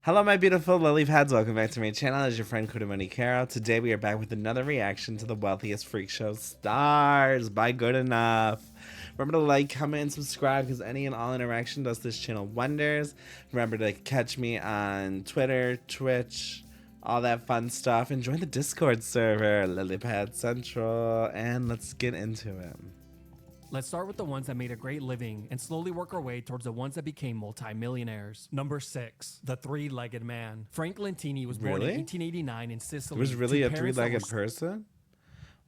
Hello, my beautiful lily pads. Welcome back to my channel. As your friend Kudamoni Caro. Today we are back with another reaction to the Wealthiest Freak Show Stars by Good Enough. Remember to like, comment, and subscribe because any and all interaction does this channel wonders. Remember to catch me on Twitter, Twitch, all that fun stuff. And join the Discord server, Lilypad Central, and let's get into it. Let's start with the ones that made a great living and slowly work our way towards the ones that became multimillionaires. Number 6, the three-legged man. Frank Lentini was born in 1889 in Sicily. He was really a three-legged person?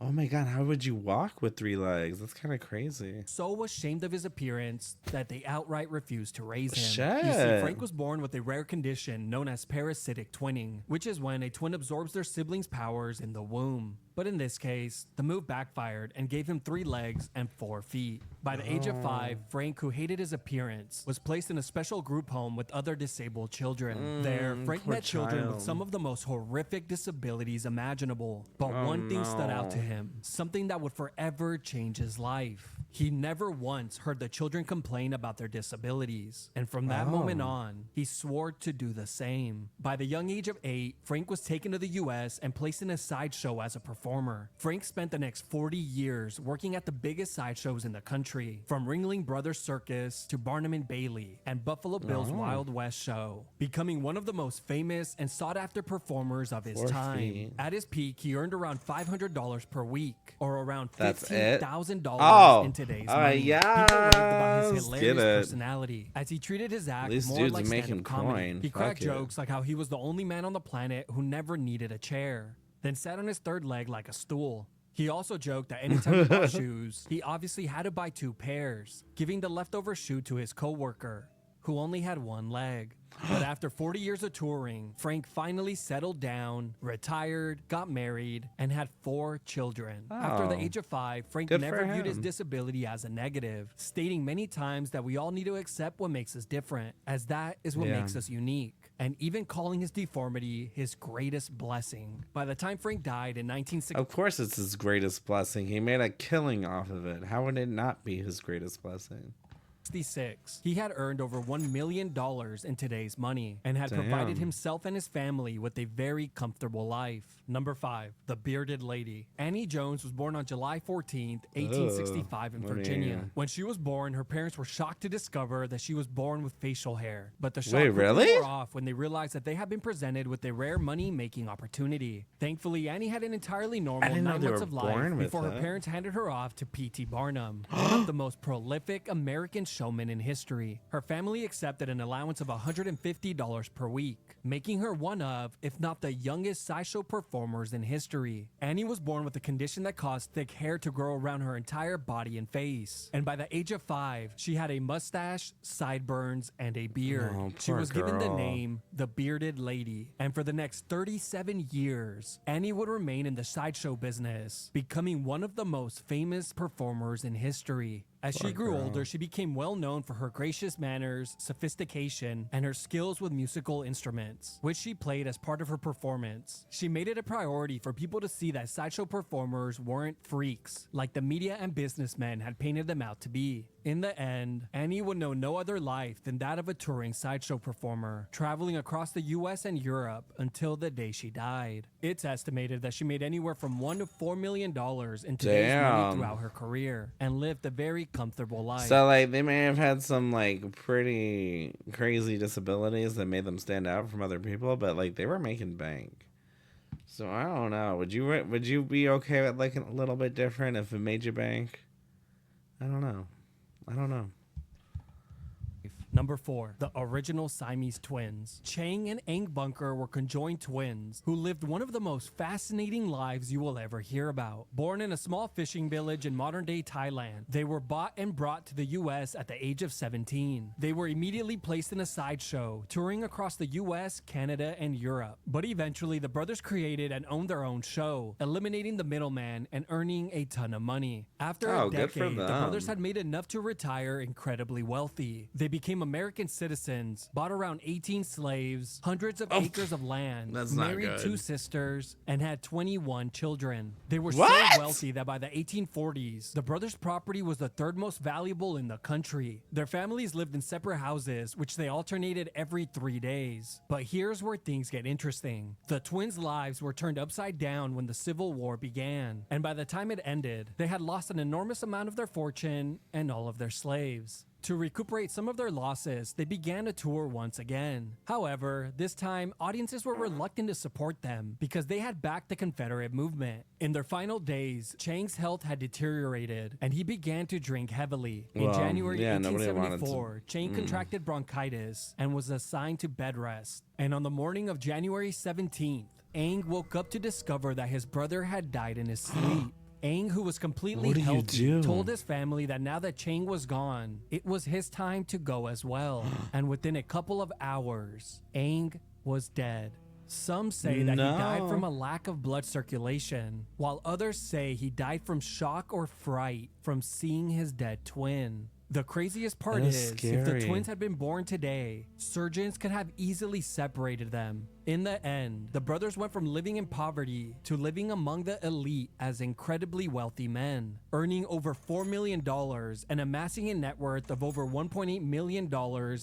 Oh my god, how would you walk with 3 legs? That's kind of crazy. So ashamed of his appearance that they outright refused to raise him. Shit. You see, Frank was born with a rare condition known as parasitic twinning, which is when a twin absorbs their siblings' powers in the womb. But in this case, the move backfired and gave him 3 legs and 4 feet. By the age of 5, Frank, who hated his appearance, was placed in a special group home with other disabled children. There, Frank met children with some of the most horrific disabilities imaginable. But one thing stood out to him, something that would forever change his life. He never once heard the children complain about their disabilities. And from that moment on, he swore to do the same. By the young age of 8, Frank was taken to the US and placed in a sideshow as a performer. Frank spent the next 40 years working at the biggest sideshows in the country, from Ringling Brothers Circus to Barnum and Bailey and Buffalo Bill's Wild West show, becoming one of the most famous and sought-after performers of his time. At his peak, he earned around $500 per week, or around $15,000 in today's money. Yeah. People raved about his hilarious personality, as he treated his act more like stand-up comedy. He cracked jokes like how he was the only man on the planet who never needed a chair, then sat on his third leg like a stool. He also joked that anytime he bought shoes, he obviously had to buy 2 pairs, giving the leftover shoe to his co-worker, who only had 1 leg. But after 40 years of touring, Frank finally settled down, retired, got married, and had 4 children. After the age of 5, Frank never viewed his disability as a negative, stating many times that we all need to accept what makes us different, as that is what makes us unique, and even calling his deformity his greatest blessing. By the time Frank died in 1960, of course it's his greatest blessing. He made a killing off of it. How would it not be his greatest blessing? he had earned over $1 million in today's money and had provided himself and his family with a very comfortable life. Number 5, the bearded lady. Annie Jones was born on July 14th, 1865 in Virginia. When she was born, her parents were shocked to discover that she was born with facial hair. But the shock wore off when they realized that they had been presented with a rare money-making opportunity. Thankfully, Annie had an entirely normal 9 months of life before her parents handed her off to P.T. Barnum, one of the most prolific American showmen in history. Her family accepted an allowance of $150 per week, making her one of, if not the youngest sideshow performers in history. Annie was born with a condition that caused thick hair to grow around her entire body and face. And by the age of 5, she had a mustache, sideburns, and a beard. She was given the name the Bearded Lady. And for the next 37 years, Annie would remain in the sideshow business, becoming one of the most famous performers in history. As she grew older, she became well known for her gracious manners, sophistication, and her skills with musical instruments, which she played as part of her performance. She made it a priority for people to see that sideshow performers weren't freaks, like the media and businessmen had painted them out to be. In the end, Annie would know no other life than that of a touring sideshow performer, traveling across the US and Europe until the day she died. It's estimated that she made anywhere from $1 to $4 million in today's money throughout her career, and lived a very comfortable life. So, like, they may have had some, like, pretty crazy disabilities that made them stand out from other people, but, like, they were making bank. So, I don't know. Would you be okay with, like, a little bit different if it made you bank? I don't know. Number 4, the original Siamese twins. Chang and Ang Bunker were conjoined twins who lived one of the most fascinating lives you will ever hear about. Born in a small fishing village in modern-day Thailand, they were bought and brought to the US at the age of 17. They were immediately placed in a sideshow, touring across the US, Canada, and Europe. But eventually, the brothers created and owned their own show, eliminating the middleman and earning a ton of money. After a decade, the brothers had made enough to retire incredibly wealthy. They became became American citizens, bought around 18 slaves, hundreds of acres of land, That's not married good. 2 sisters, and had 21 children. They were What? so wealthy that by the 1840s, the brothers' property was the 3rd most valuable in the country. Their families lived in separate houses, which they alternated every 3 days. But here's where things get interesting. The twins' lives were turned upside down when the Civil War began, and by the time it ended, they had lost an enormous amount of their fortune and all of their slaves. To recuperate some of their losses, they began a tour once again. However, this time, audiences were reluctant to support them because they had backed the Confederate movement. In their final days, Chang's health had deteriorated, and he began to drink heavily. In January 1874, Chang contracted bronchitis and was assigned to bed rest. And on the morning of January 17th, Aang woke up to discover that his brother had died in his sleep. Aang, who was completely healthy, told his family that now that Chang was gone, it was his time to go as well. And within a couple of hours, Aang was dead. Some say that he died from a lack of blood circulation, while others say he died from shock or fright from seeing his dead twin. The craziest part is, if the twins had been born today, surgeons could have easily separated them. In the end, the brothers went from living in poverty to living among the elite as incredibly wealthy men, earning over $4 million and amassing a net worth of over $1.8 million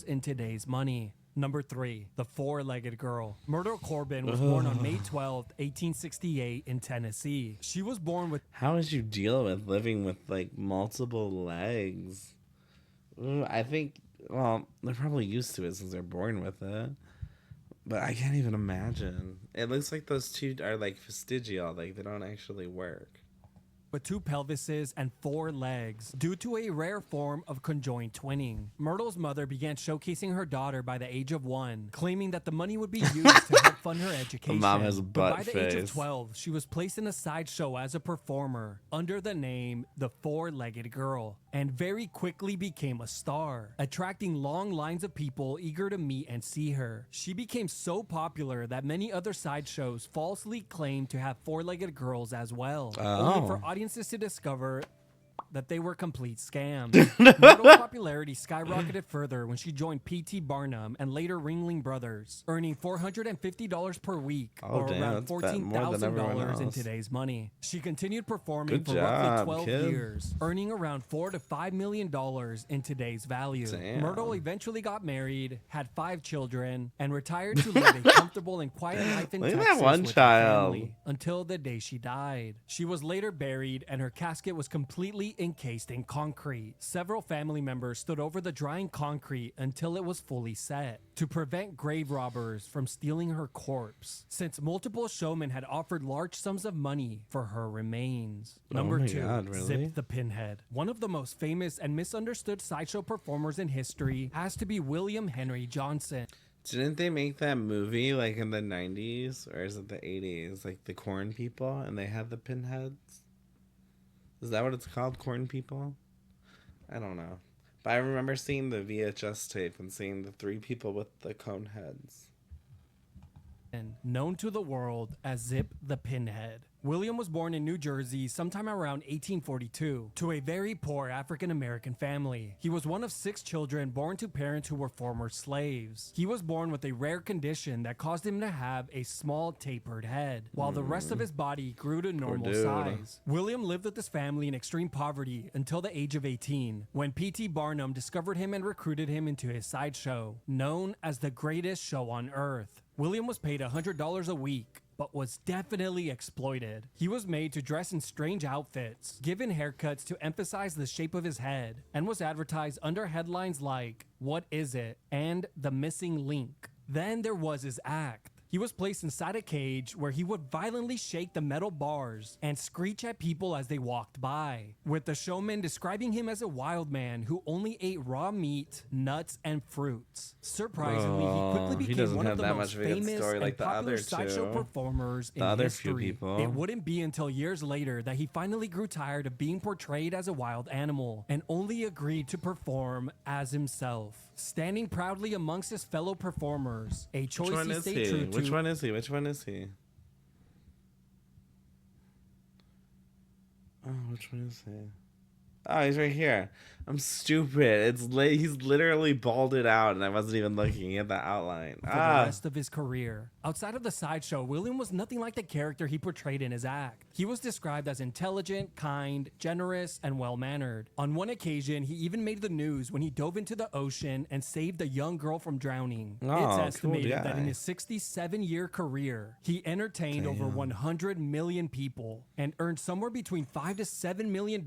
in today's money. Number 3, the 4-legged girl. Myrtle Corbin was born on May 12, 1868 in Tennessee. She was born with... How would you deal with living with like multiple legs? I think, well, they're probably used to it since they're born with it. But I can't even imagine. It looks like those two are like vestigial, like they don't actually work. With 2 pelvises and 4 legs due to a rare form of conjoined twinning. Myrtle's mother began showcasing her daughter by the age of 1, claiming that the money would be used to help fund her education. The mom has a butt but by the face. age of 12, she was placed in a sideshow as a performer under the name The 4-Legged Girl, and very quickly became a star, attracting long lines of people eager to meet and see her. She became so popular that many other sideshows falsely claimed to have 4-legged girls as well, only for audiences to discover that they were complete scams. Myrtle's popularity skyrocketed further when she joined P.T. Barnum and later Ringling Brothers, earning $450 per week, or around $14,000 in today's money. She continued performing for roughly 12 years, earning around $4 to $5 million in today's value. Myrtle eventually got married, had 5 children, and retired to live a comfortable and quiet life in Texas with her family until the day she died. She was later buried, and her casket was completely encased in concrete. Several family members stood over the drying concrete until it was fully set to prevent grave robbers from stealing her corpse, since multiple showmen had offered large sums of money for her remains. Number 2, Zip the Pinhead. One of the most famous and misunderstood sideshow performers in history has to be William Henry Johnson. Didn't they make that movie like in the 90s, or is it the 80s, like the corn people, and they had the pinheads? Is that what it's called, corn people? I don't know. But I remember seeing the VHS tape and seeing the 3 people with the cone heads. Known to the world as Zip the Pinhead. William was born in New Jersey sometime around 1842 to a very poor African-American family. He was one of 6 children born to parents who were former slaves. He was born with a rare condition that caused him to have a small tapered head, while the rest of his body grew to normal size. William lived with his family in extreme poverty until the age of 18, when P.T. Barnum discovered him and recruited him into his sideshow, known as the greatest show on earth. William was paid $100 a week, but was definitely exploited. He was made to dress in strange outfits, given haircuts to emphasize the shape of his head, and was advertised under headlines like, "What is it?" and "The Missing Link." Then there was his act. He was placed inside a cage where he would violently shake the metal bars and screech at people as they walked by, with the showman describing him as a wild man who only ate raw meat, nuts, and fruits. Surprisingly, he quickly became one of the most famous and popular sideshow performers in history. It wouldn't be until years later that he finally grew tired of being portrayed as a wild animal and only agreed to perform as himself, standing proudly amongst his fellow performers, a choice he stayed true to. Which one is he? Which one is he? Oh, which one is he? Oh, he's right here. I'm stupid. He's literally balded out, and I wasn't even looking at the outline. For the rest of his career. Outside of the sideshow, William was nothing like the character he portrayed in his act. He was described as intelligent, kind, generous, and well-mannered. On one occasion, he even made the news when he dove into the ocean and saved a young girl from drowning. Oh, It's estimated cool that in guy. his 67-year career, he entertained over 100 million people and earned somewhere between $5 to $7 million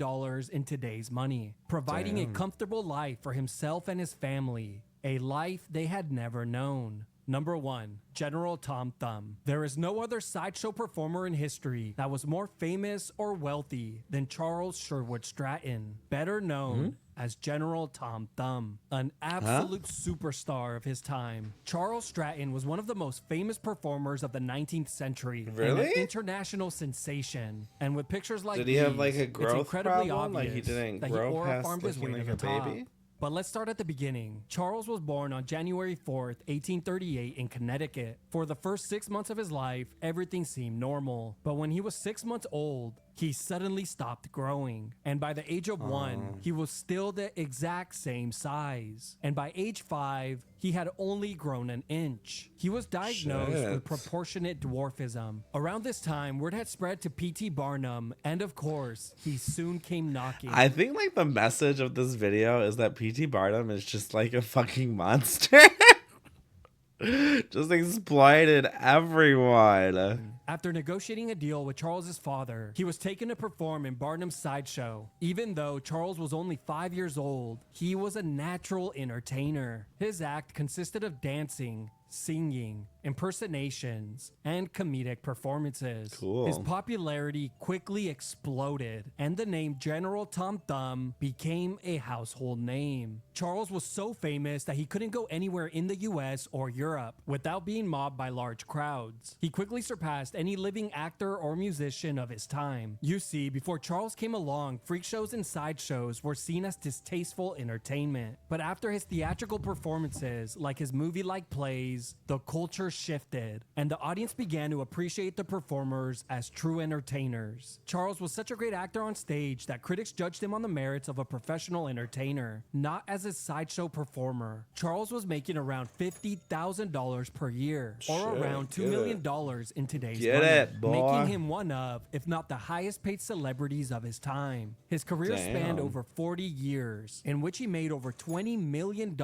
in today's money, providing a comfortable life for himself and his family, a life they had never known. Number 1, General Tom Thumb. There is no other sideshow performer in history that was more famous or wealthy than Charles Sherwood Stratton, better known as General Tom Thumb, an absolute superstar of his time. Charles Stratton was one of the most famous performers of the 19th century, and an Really? international sensation. And with pictures like Did he have like these, a growth it's incredibly problem? Like obvious he didn't that he grow aura past farmed his way looking to like the a top. baby? But let's start at the beginning. Charles was born on January 4th, 1838 in Connecticut. For the first 6 months of his life, everything seemed normal. But when he was 6 months old, he suddenly stopped growing. And by the age of 1, he was still the exact same size. And by age 5, he had only grown an inch. He was diagnosed Shit. with proportionate dwarfism. Around this time, word had spread to P.T. Barnum, and of course, he soon came knocking. I think like the message of this video is that P.T. Barnum is just like a fucking monster. Just exploited everyone. After negotiating a deal with Charles's father, he was taken to perform in Barnum's sideshow. Even though Charles was only 5 years old, he was a natural entertainer. His act consisted of dancing, singing, impersonations, and comedic performances. Cool. His popularity quickly exploded, and the name General Tom Thumb became a household name. Charles was so famous that he couldn't go anywhere in the US or Europe without being mobbed by large crowds. He quickly surpassed any living actor or musician of his time. You see, before Charles came along, freak shows and sideshows were seen as distasteful entertainment. But after his theatrical performances, like his movie-like plays, the culture shifted, and the audience began to appreciate the performers as true entertainers. Charles was such a great actor on stage that critics judged him on the merits of a professional entertainer, not as a sideshow performer. Charles was making around $50,000 per year, or Shit, around $2 million in today's Get money, it, boy. making him one of, if not the highest paid celebrities of his time. His career spanned Damn. over 40 years, in which he made over $20 million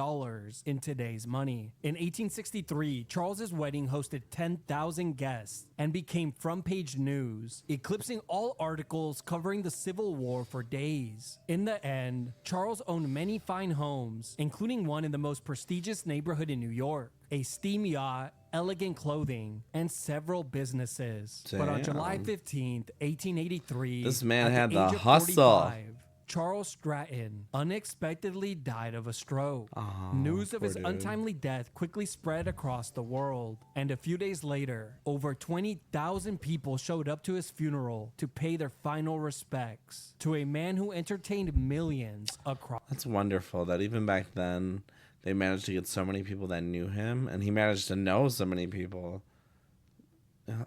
in today's money. In 1863, Charles's wedding hosted 10,000 guests and became front-page news, eclipsing all articles covering the Civil War for days. In the end, Charles owned many fine homes, including one in the most prestigious neighborhood in New York, a steam yacht, elegant clothing, and several businesses. But on Damn. July 15th, 1883, This man at had the the age of hustle. 45, Charles Stratton unexpectedly died of a stroke. Oh, News of poor his dude. untimely death quickly spread across the world, and a few days later, over 20,000 people showed up to his funeral to pay their final respects to a man who entertained millions across. That's wonderful that even back then they managed to get so many people that knew him, and he managed to know so many people.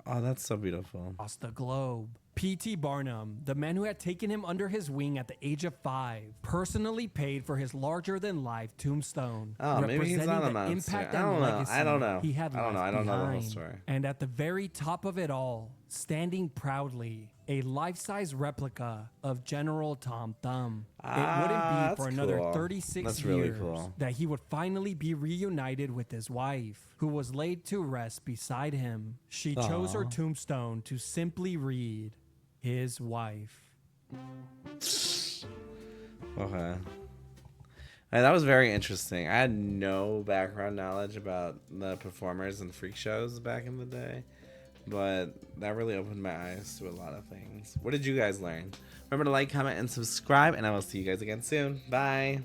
Oh, that's so beautiful. Across the globe. P.T. Barnum, the man who had taken him under his wing at the age of 5, personally paid for his larger-than-life tombstone, Oh, maybe he's representing not a the monster. impact I and don't know. legacy I don't know. he had I don't know. left I don't know the whole behind. story. And at the very top of it all, standing proudly, a life-size replica of General Tom Thumb. It wouldn't be that's for another cool. 36 That's really years cool. that he would finally be reunited with his wife, who was laid to rest beside him. She chose her Aw. tombstone to simply read, his wife. Okay. That was very interesting. I had no background knowledge about the performers and freak shows back in the day, but that really opened my eyes to a lot of things. What did you guys learn? Remember to like, comment, and subscribe, and I will see you guys again soon. Bye.